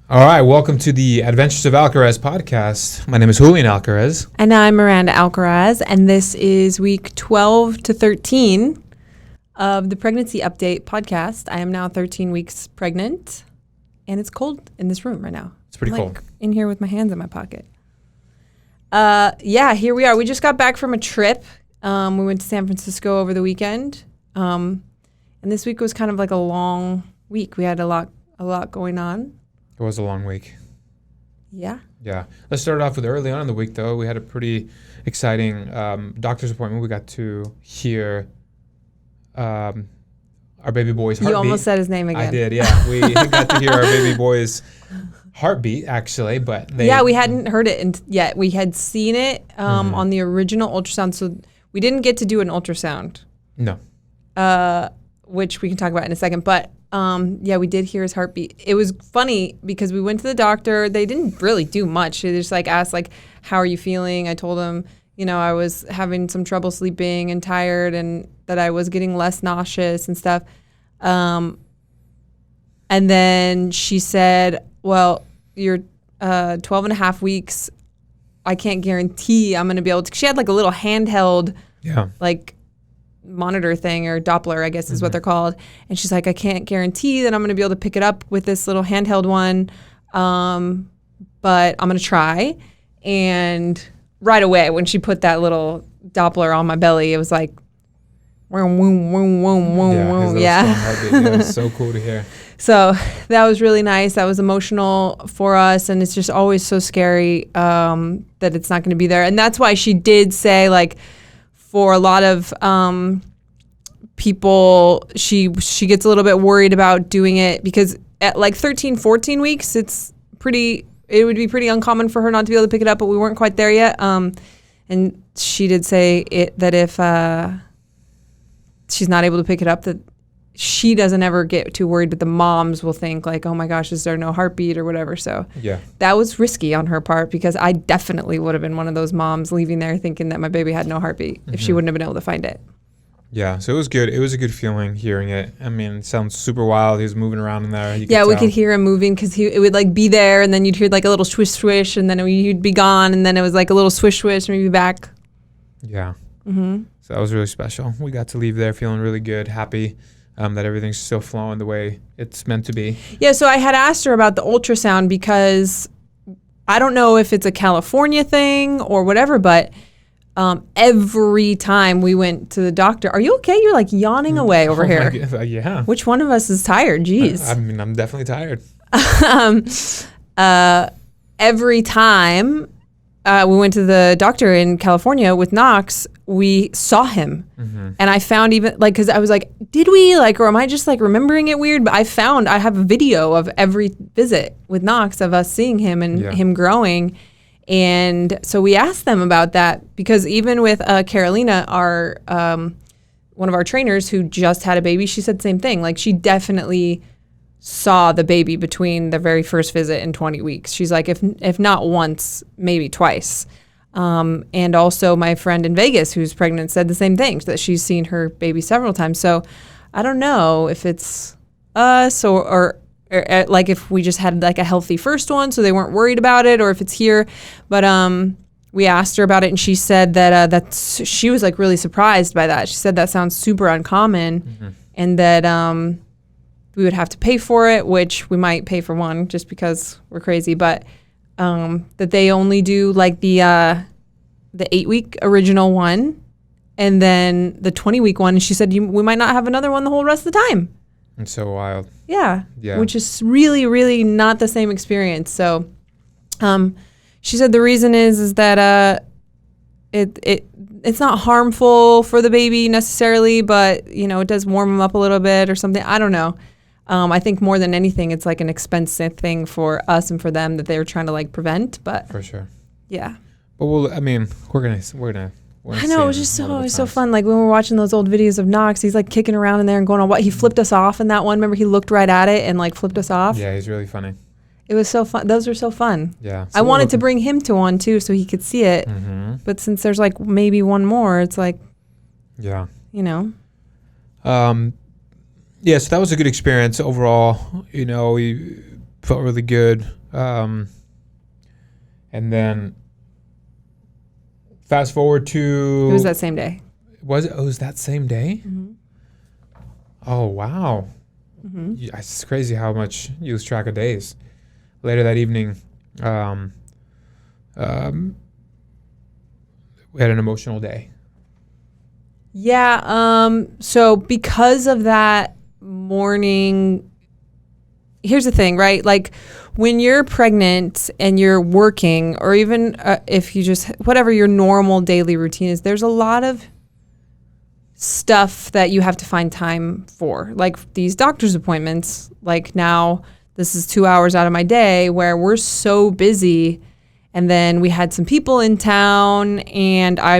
All right, welcome to the Adventures of Alcaraz podcast. My name is Julian Alcaraz. And I'm Miranda Alcaraz, and this is week 12 to 13 of the Pregnancy Update podcast. I am now 13 weeks pregnant, and it's cold in this room right now. It's pretty cold. In here with my hands in my pocket. Here we are. We just got back from a trip. We went to San Francisco over the weekend, and this week was kind of like a long week. We had a lot going on. It was a long week. Yeah. Yeah. Let's start off with early on in the week, though. We had a pretty exciting doctor's appointment. We got to hear our baby boy's heartbeat. You almost said his name again. I did, yeah. We got to hear our baby boy's heartbeat, actually, but we hadn't heard it yet. We had seen it on the original ultrasound, so we didn't get to do an ultrasound. No. Which we can talk about in a second, but we did hear his heartbeat. It was funny because we went to the doctor. They didn't really do much. They just asked how are you feeling? I told them, I was having some trouble sleeping and tired, and that I was getting less nauseous and stuff. And then she said, well, you're 12 and a half weeks. I can't guarantee I'm going to be able to. She had a little handheld, monitor thing, or Doppler, I guess is what they're called. And she's like, I can't guarantee that I'm going to be able to pick it up with this little handheld one, but I'm going to try. And right away, when she put that little Doppler on my belly, it was like, vroom, vroom, vroom, vroom, vroom. Yeah. It was so cool to hear. So that was really nice. That was emotional for us. And it's just always so scary that it's not going to be there. And that's why she did say, for a lot of people, she gets a little bit worried about doing it because at 13, 14 weeks, it would be pretty uncommon for her not to be able to pick it up, but we weren't quite there yet. And she did say that if she's not able to pick it up, that she doesn't ever get too worried, but the moms will think oh my gosh, is there no heartbeat or whatever? So yeah, that was risky on her part because I definitely would have been one of those moms leaving there thinking that my baby had no heartbeat if she wouldn't have been able to find it. Yeah, so it was good. It was a good feeling hearing it. I mean, it sounds super wild. He was moving around in there. We could hear him moving because it would be there, and then you'd hear a little swish swish, and then he'd be gone, and then it was a little swish swish, and he'd be back. Yeah. Mm-hmm. So that was really special. We got to leave there feeling really good, happy. That everything's still flowing the way it's meant to be. Yeah, so I had asked her about the ultrasound because I don't know if it's a California thing or whatever, but every time we went to the doctor, are you okay? You're yawning away over here. Yeah. Which one of us is tired? Jeez. I mean, I'm definitely tired. Every time we went to the doctor in California with Knox, we saw him. And I found even because I was did we or am I just remembering it weird? But I have a video of every visit with Knox of us seeing him and him growing. And so we asked them about that because even with Carolina, our one of our trainers who just had a baby, she said the same thing. She definitely saw the baby between the very first visit and 20 weeks. She's if not once, maybe twice. And also my friend in Vegas who's pregnant said the same thing, that she's seen her baby several times. So I don't know if it's us or if we just had a healthy first one so they weren't worried about it, or if it's here. But we asked her about it, and she said that she was really surprised by that. She said that sounds super uncommon, and that we would have to pay for it, which we might pay for one just because we're crazy, but that they only do the 8-week original one and then the 20-week one. And she said we might not have another one the whole rest of the time. It's so wild. Yeah. Which is really, really not the same experience. So she said the reason is that it's not harmful for the baby necessarily, but it does warm them up a little bit or something. I don't know. I think more than anything, it's an expensive thing for us and for them that they're trying to prevent. But for sure. Yeah. But we're gonna. I know, it was just so fun. When we were watching those old videos of Knox, he's kicking around in there and going on. He flipped us off in that one. Remember, he looked right at it and flipped us off. Yeah, he's really funny. It was so fun. Those were so fun. Yeah. I wanted to bring him to one too, so he could see it. But since there's maybe one more, it's yeah. Yeah, so that was a good experience overall. We felt really good. And then fast forward to... It was that same day. Was it? Oh, it was that same day? Mm-hmm. Oh, wow. Mm-hmm. Yeah, it's crazy how much you lose track of days. Later that evening, we had an emotional day. Yeah. So because of that morning, here's the thing, right? Like when you're pregnant and you're working, or even if you just, whatever your normal daily routine is, there's a lot of stuff that you have to find time for. Like these doctor's appointments, like now this is 2 hours out of my day where we're so busy. And then we had some people in town and I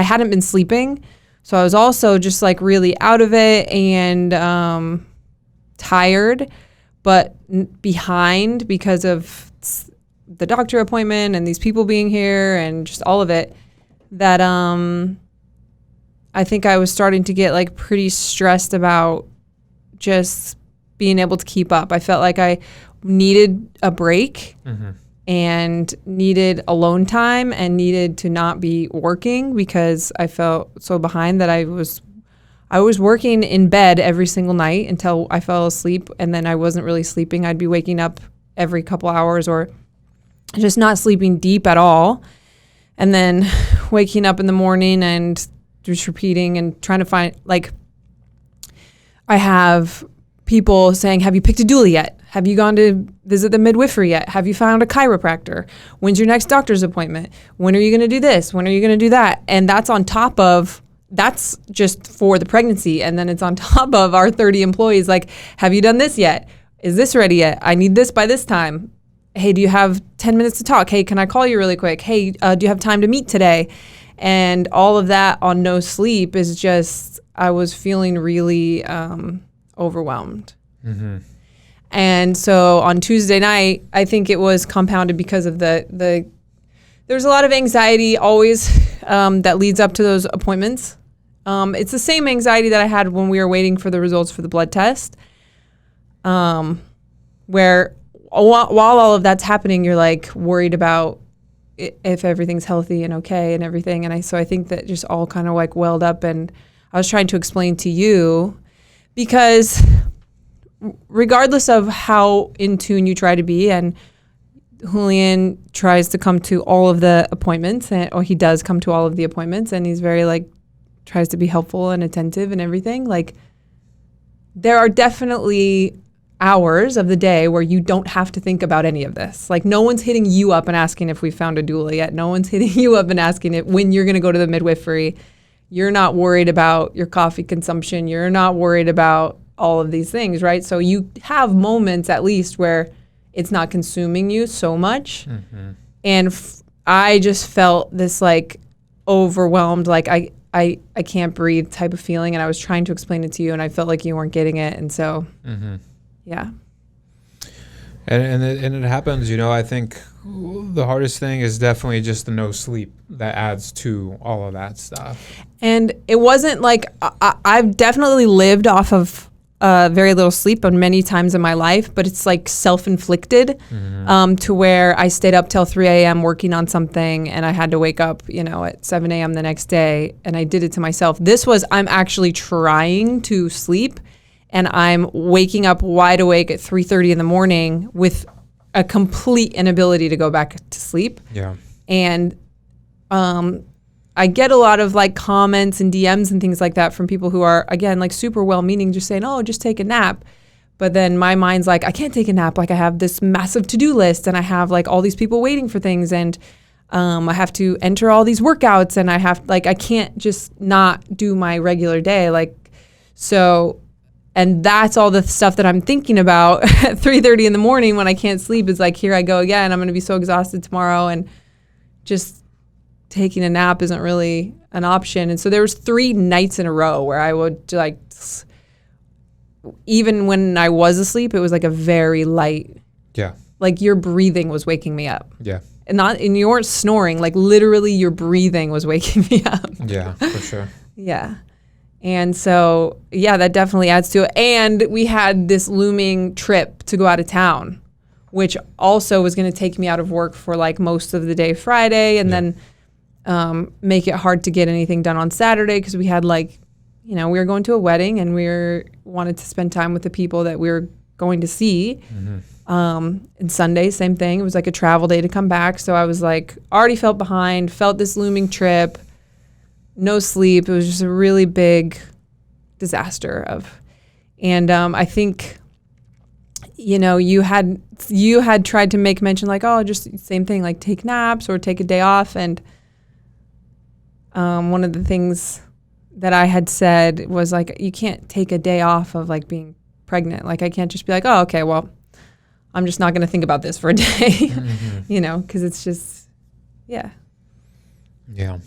hadn't been sleeping. So I was also just like really out of it and tired, but behind because of the doctor appointment and these people being here and just all of it, that I think I was starting to get like pretty stressed about just being able to keep up. I felt like I needed a break. Mm-hmm. And needed alone time and needed to not be working because I felt so behind that I was working in bed every single night until I fell asleep, and then I wasn't really sleeping. I'd be waking up every couple hours or just not sleeping deep at all, and then waking up in the morning and just repeating and trying to find, like, I have people saying, have you picked a doula yet? Have you gone to visit the midwifery yet? Have you found a chiropractor? When's your next doctor's appointment? When are you going to do this? When are you going to do that? And that's on top of, that's just for the pregnancy. And then it's on top of our 30 employees. Like, have you done this yet? Is this ready yet? I need this by this time. Hey, do you have 10 minutes to talk? Hey, can I call you really quick? Hey, do you have time to meet today? And all of that on no sleep is just, I was feeling really overwhelmed. Mm-hmm. And so on Tuesday night, I think it was compounded because of there's a lot of anxiety always that leads up to those appointments. It's the same anxiety that I had when we were waiting for the results for the blood test, where while all of that's happening, you're like worried about if everything's healthy and okay and everything. And so I think that just all kind of like welled up, and I was trying to explain to you, because regardless of how in tune you try to be, and Julian tries to come to all of the appointments, or he does come to all of the appointments, and he's very like, tries to be helpful and attentive and everything. Like, there are definitely hours of the day where you don't have to think about any of this. Like, no one's hitting you up and asking if we found a doula yet. No one's hitting you up and asking it when you're going to go to the midwifery. You're not worried about your coffee consumption. You're not worried about all of these things, right? So you have moments at least where it's not consuming you so much. Mm-hmm. And I just felt this like overwhelmed, like I can't breathe type of feeling. And I was trying to explain it to you and I felt like you weren't getting it. And so, yeah. And it happens, I think the hardest thing is definitely just the no sleep that adds to all of that stuff. And it wasn't like, I've definitely lived off of very little sleep on many times in my life, but it's like self-inflicted, to where I stayed up till 3 a.m. working on something and I had to wake up, at 7 a.m. the next day, and I did it to myself. This was, I'm actually trying to sleep and I'm waking up wide awake at 3:30 in the morning with a complete inability to go back to sleep. Yeah. And I get a lot of like comments and DMs and things like that from people who are, again, like super well-meaning, just saying, oh, just take a nap. But then my mind's like, I can't take a nap. Like, I have this massive to-do list and I have like all these people waiting for things, and I have to enter all these workouts, and I can't just not do my regular day. Like, so, and that's all the stuff that I'm thinking about at 3:30 in the morning when I can't sleep, is like, here I go again. I'm going to be so exhausted tomorrow, and just taking a nap isn't really an option. And so there was 3 nights in a row where I would like, even when I was asleep, it was like a very light, like your breathing was waking me up. Yeah. And you weren't snoring, like literally your breathing was waking me up. Yeah, for sure. Yeah. And so, yeah, that definitely adds to it. And we had this looming trip to go out of town, which also was going to take me out of work for like most of the day Friday, and then make it hard to get anything done on Saturday because we had like, we were going to a wedding and wanted to spend time with the people that we were going to see. And Sunday, same thing. It was like a travel day to come back. So I was like, already felt behind, felt this looming trip. No sleep. It was just a really big disaster and I think, you had tried to make mention like, oh, just same thing, like take naps or take a day off. And one of the things that I had said was like, you can't take a day off of like being pregnant. Like I can't just be like, oh, okay, well, I'm just not going to think about this for a day, because it's just, yeah. Yeah.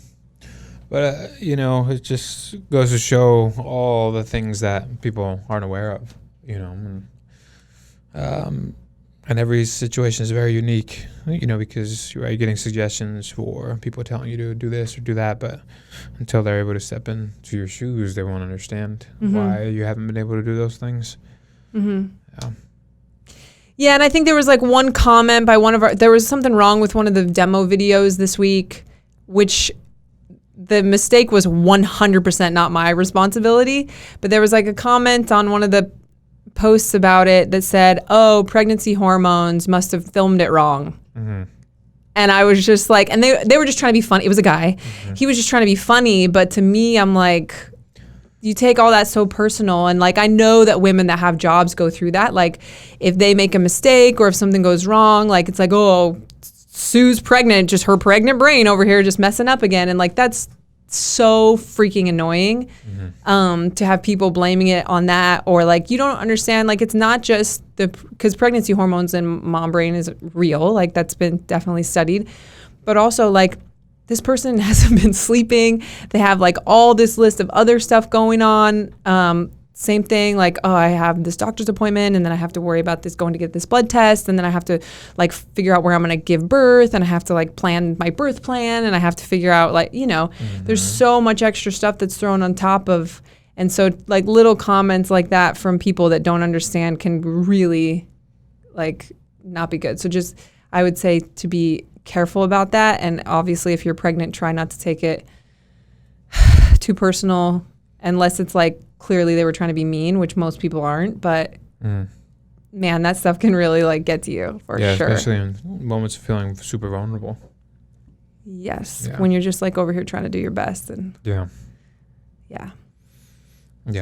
But, it just goes to show all the things that people aren't aware of, and every situation is very unique, because you're getting suggestions for people telling you to do this or do that, but until they're able to step into your shoes, they won't understand why you haven't been able to do those things. Yeah. Yeah, and I think there was like one comment by there was something wrong with one of the demo videos this week, which the mistake was 100% not my responsibility, but there was like a comment on one of the posts about it that said, oh, pregnancy hormones must have filmed it wrong. And I was just like, and they were just trying to be funny. It was a guy. He was just trying to be funny, but to me, I'm like, you take all that so personal. And like, I know that women that have jobs go through that. Like if they make a mistake or if something goes wrong, like it's like, oh, Sue's pregnant, just her pregnant brain over here just messing up again. And like, that's so freaking annoying to have people blaming it on that, or like, you don't understand, like it's not just because pregnancy hormones in mom brain is real, like that's been definitely studied, but also like this person hasn't been sleeping. They have like all this list of other stuff going on. Same thing, like, oh, I have this doctor's appointment and then I have to worry about this going to get this blood test, and then I have to like figure out where I'm going to give birth, and I have to like plan my birth plan, and I have to figure out like, there's so much extra stuff that's thrown on top of, and so like little comments like that from people that don't understand can really like not be good. So just, I would say to be careful about that, and obviously if you're pregnant, try not to take it too personal, unless it's like clearly they were trying to be mean, which most people aren't, but man, that stuff can really like get to you for sure. Yeah, especially in moments of feeling super vulnerable. Yes, when you're just like over here trying to do your best. And yeah.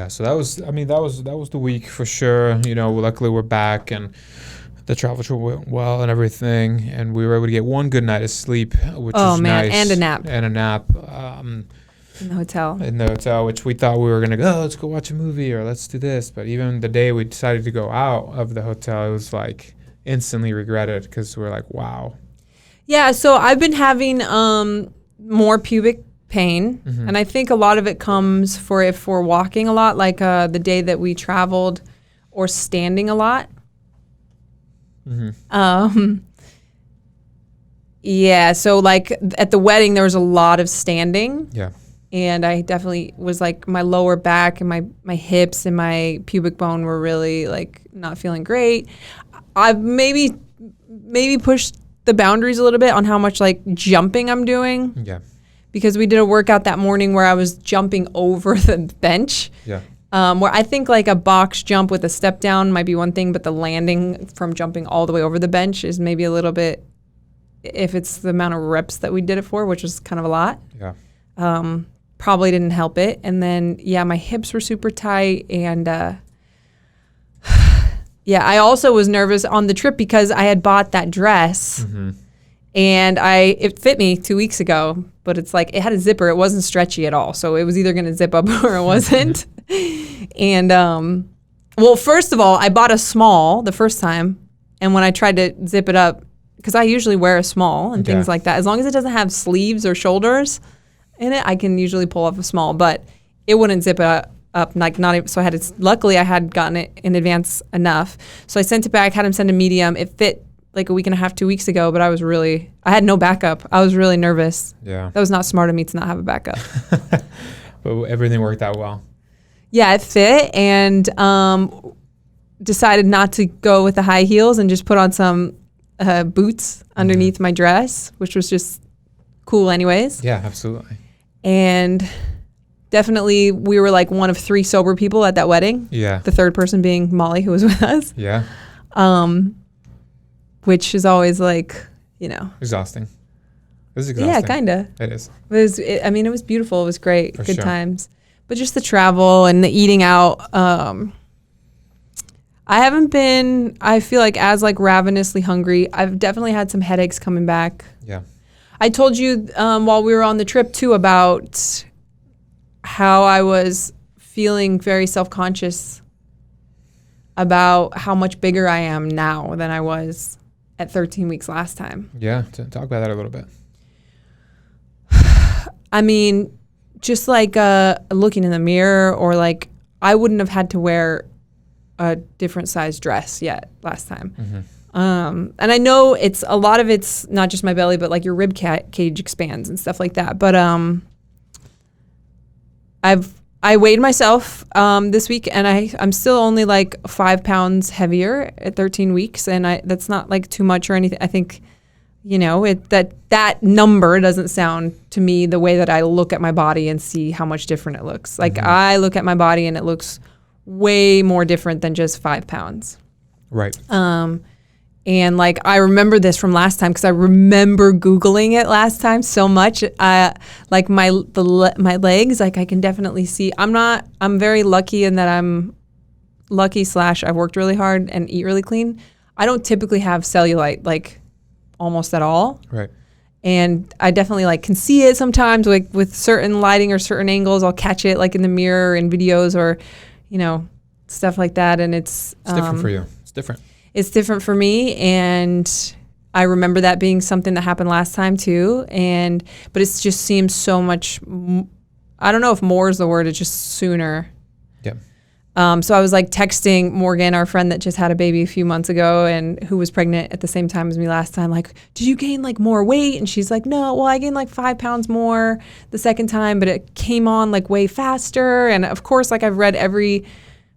So that was the week for sure. Luckily we're back and the travel trip went well and everything, and we were able to get one good night of sleep, which was nice. And a nap. In the hotel, which we thought we were going to go, let's go watch a movie or let's do this. But even the day we decided to go out of the hotel, it was like instantly regretted because we're like, wow. Yeah, so I've been having more pubic pain. And I think a lot of it comes if we're walking a lot, like the day that we traveled, or standing a lot. Yeah, so like at the wedding, there was a lot of standing. Yeah. And I definitely was like, my lower back and my hips and my pubic bone were really like not feeling great. I've maybe pushed the boundaries a little bit on how much like jumping I'm doing. Yeah. Because we did a workout that morning where I was jumping over the bench. Yeah. Where I think like a box jump with a step down might be one thing, but the landing from jumping all the way over the bench is maybe a little bit, if it's the amount of reps that we did it for, which was kind of a lot. Yeah. Probably didn't help it. And then, my hips were super tight. And, I also was nervous on the trip because I had bought that dress and it fit me 2 weeks ago, but it's like, it had a zipper. It wasn't stretchy at all. So it was either going to zip up or it wasn't. And, well, first of all, I bought a small the first time. And when I tried to zip it up, because I usually wear a small and things like that, as long as it doesn't have sleeves or shoulders in it, I can usually pull off a small, but it wouldn't zip it up. Like not even, so I had luckily I had gotten it in advance enough. So I sent it back, had him send a medium. It fit like a week and a half, 2 weeks ago, but I had no backup. I was really nervous. Yeah. That was not smart of me to not have a backup. But everything worked out well. Yeah, it fit, and decided not to go with the high heels and just put on some boots underneath my dress, which was just cool anyways. Yeah, absolutely. And definitely we were like one of 3 sober people at that wedding. Yeah. The third person being Molly, who was with us. Yeah. Which is always like, Exhausting. It is exhausting. Yeah, kind of. It is. It was beautiful. It was great. For Good sure. times. But just the travel and the eating out, I haven't been, I feel like, as like ravenously hungry. I've definitely had some headaches coming back. Yeah. I told you while we were on the trip too about how I was feeling very self-conscious about how much bigger I am now than I was at 13 weeks last time. Yeah. Talk about that a little bit. I mean, just like looking in the mirror, or like I wouldn't have had to wear a different size dress yet last time. And I know a lot of it's not just my belly, but like your rib cage expands and stuff like that. But I weighed myself this week, and I'm still only like 5 pounds heavier at 13 weeks, and that's not like too much or anything. I think, that number doesn't sound to me the way that I look at my body and see how much different it looks. Like I look at my body and it looks way more different than just 5 pounds. Right. And like I remember this from last time because I remember Googling it last time so much. Like my legs, like I can definitely see. I'm very lucky in that I've worked really hard and eat really clean. I don't typically have cellulite like almost at all. Right. And I definitely like can see it sometimes, like with certain lighting or certain angles. I'll catch it like in the mirror in videos or, stuff like that. And it's different for you. It's different. It's different for me, and I remember that being something that happened last time too. But it just seems so much. I don't know if more is the word. It's just sooner. Yeah. So I was like texting Morgan, our friend that just had a baby a few months ago, and who was pregnant at the same time as me last time. Like, did you gain like more weight? And she's like, no. Well, I gained like 5 pounds more the second time, but it came on like way faster. And of course, like I've read every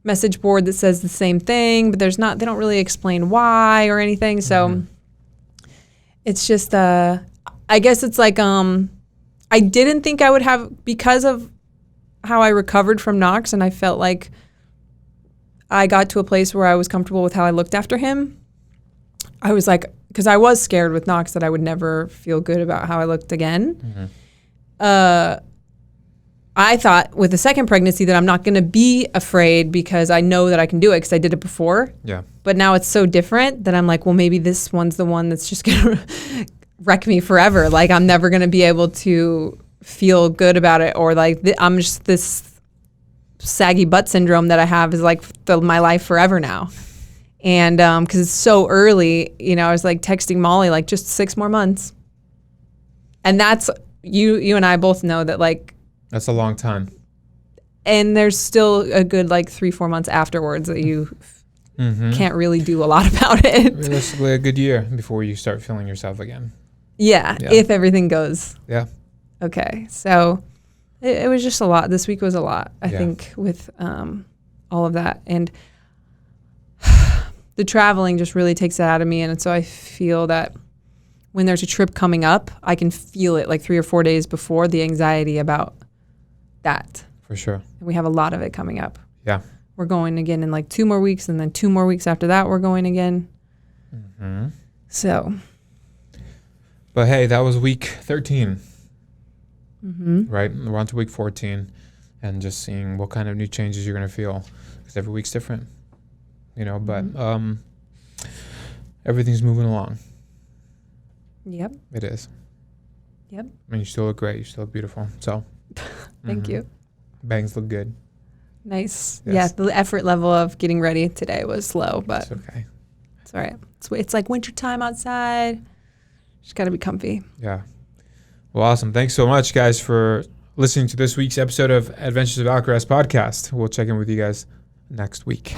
message board that says the same thing, but they don't really explain why or anything. So it's just, I guess it's like, I didn't think I would have, because of how I recovered from Knox, and I felt like I got to a place where I was comfortable with how I looked after him. I was like, because I was scared with Knox that I would never feel good about how I looked again. I thought with the second pregnancy that I'm not going to be afraid because I know that I can do it because I did it before. Yeah. But now it's so different that I'm like, well, maybe this one's the one that's just going to wreck me forever. Like I'm never going to be able to feel good about it, or like I'm just this saggy butt syndrome that I have is like my life forever now. And because it's so early, I was like texting Molly like just 6 more months. And that's you and I both know that like. That's a long time. And there's still a good like 3-4 months afterwards that you can't really do a lot about it. Realistically, a good year before you start feeling yourself again. Yeah, if everything goes. Yeah. Okay, so it was just a lot. This week was a lot, I think, with all of that. And the traveling just really takes that out of me. And so I feel that when there's a trip coming up, I can feel it like 3 or 4 days before, the anxiety about that. For sure. And we have a lot of it coming up. Yeah. We're going again in like 2 more weeks, and then 2 more weeks after that we're going again. So. But hey, that was week 13. Right? We're on to week 14, and just seeing what kind of new changes you're going to feel, because every week's different, but everything's moving along. Yep. It is. Yep. I mean, you still look great. You still look beautiful. So. Thank you. Bangs look good. Nice. Yes. Yeah, the effort level of getting ready today was low, but it's okay. It's all right. It's like winter time outside. Just got to be comfy. Yeah. Well, awesome. Thanks so much, guys, for listening to this week's episode of Adventures of Alcaraz podcast. We'll check in with you guys next week.